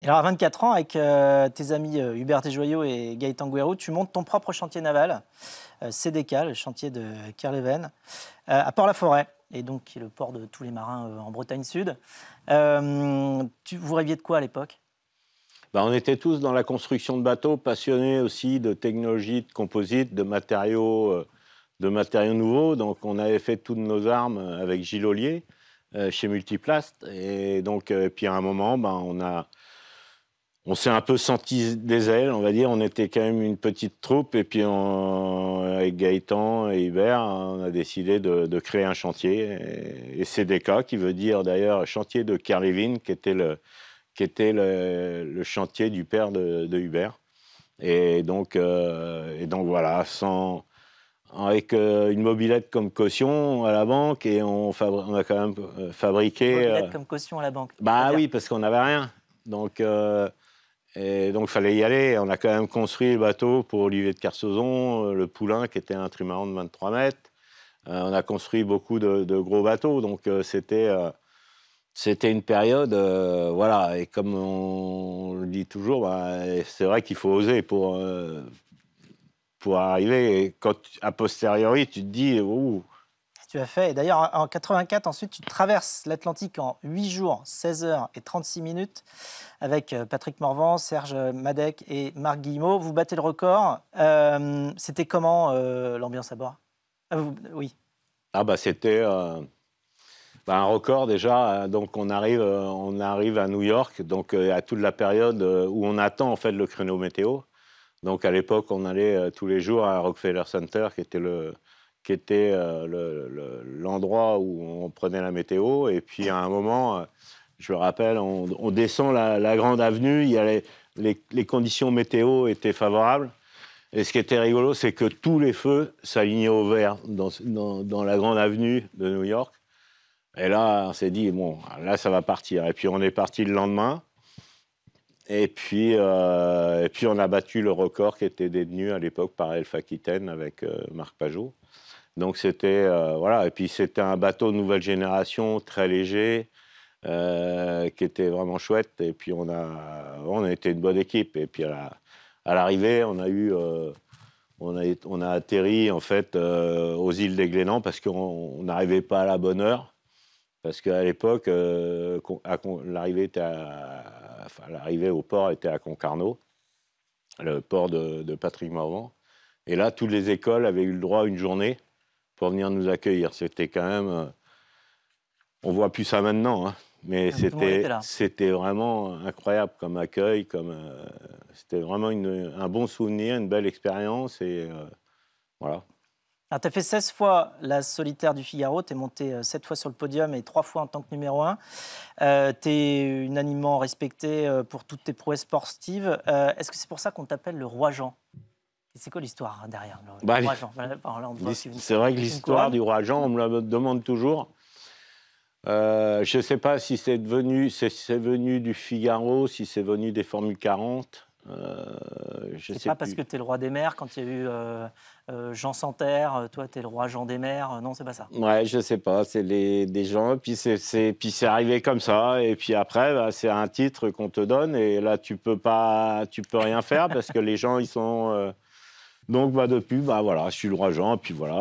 Et alors à 24 ans, avec tes amis Hubert Desjoyaux et Gaëtan Gouérou, tu montes ton propre chantier naval, CDK, le chantier de Kerleven, à Port-la-Forêt, et donc qui est le port de tous les marins en Bretagne Sud. Vous rêviez de quoi à l'époque? Bah, on était tous dans la construction de bateaux, passionnés aussi de technologie, de composites, de matériaux nouveaux. Donc, on avait fait toutes nos armes avec Gilles Ollier chez Multiplast. Et donc, puis à un moment, on s'est un peu senti des ailes, on va dire. On était quand même une petite troupe. Et puis, avec Gaëtan et Hubert, on a décidé de créer un chantier. Et CDK, qui veut dire d'ailleurs chantier de Kerlevin, qui était le chantier du père de Hubert. Et donc voilà, avec une mobilette comme caution à la banque, et on a quand même fabriqué. Mobilette comme caution à la banque. Bah oui, parce qu'on n'avait rien. Donc, il fallait y aller. On a quand même construit le bateau pour Olivier de Kersauzon, le Poulain, qui était un trimaran de 23 mètres. On a construit beaucoup de gros bateaux. Donc, c'était une période, voilà, et comme on le dit toujours, c'est vrai qu'il faut oser pour arriver. Et quand, a posteriori, tu te dis, ouh. Tu as fait, et d'ailleurs en 84, ensuite tu traverses l'Atlantique en 8 jours, 16 heures et 36 minutes avec Patrick Morvan, Serge Madec et Marc Guillemot. Vous battez le record. C'était comment l'ambiance à bord? Oui. Ah bah c'était un record déjà. Donc on arrive à New York, donc à toute la période où on attend en fait le créneau météo. Donc à l'époque, on allait tous les jours à Rockefeller Center, qui était l'endroit où on prenait la météo. Et puis à un moment, je me rappelle, on descend la grande avenue, il y a les conditions météo étaient favorables. Et ce qui était rigolo, c'est que tous les feux s'alignaient au vert dans la grande avenue de New York. Et là, on s'est dit, bon, là, ça va partir. Et puis on est parti le lendemain. Et puis on a battu le record qui était détenu à l'époque par Elf Aquitaine avec Marc Pajot. Donc c'était, voilà. Et puis c'était un bateau de nouvelle génération, très léger, qui était vraiment chouette. Et puis on a été une bonne équipe. Et puis à l'arrivée, on a atterri en fait aux îles des Glénans parce qu'on n'arrivait pas à la bonne heure. Parce qu'à l'époque, l'arrivée au port était à Concarneau, le port de Patrick Morvan. Et là, toutes les écoles avaient eu le droit à une journée pour venir nous accueillir. C'était quand même... on voit plus ça maintenant, hein, mais Tout le monde était là. c'était vraiment incroyable comme accueil. C'était vraiment un bon souvenir, une belle expérience. Et voilà. Tu as fait 16 fois la solitaire du Figaro, tu es monté 7 fois sur le podium et 3 fois en tant que numéro 1. Tu es unanimement respecté pour toutes tes prouesses sportives. Est-ce que c'est pour ça qu'on t'appelle le roi Jean? C'est quoi l'histoire derrière le roi Jean? C'est vrai que l'histoire du roi Jean, on me la demande toujours. Je ne sais pas si c'est venu du Figaro, si c'est venu des Formules 40. C'est pas parce que tu es le roi des mers, quand il y a eu Jean Santerre, toi tu es le roi Jean des mers, non, c'est pas ça. Ouais, je sais pas, c'est des gens, puis c'est arrivé comme ça, et puis après, c'est un titre qu'on te donne, et là tu peux rien faire parce que les gens ils sont donc depuis, voilà, je suis le roi Jean, et puis voilà.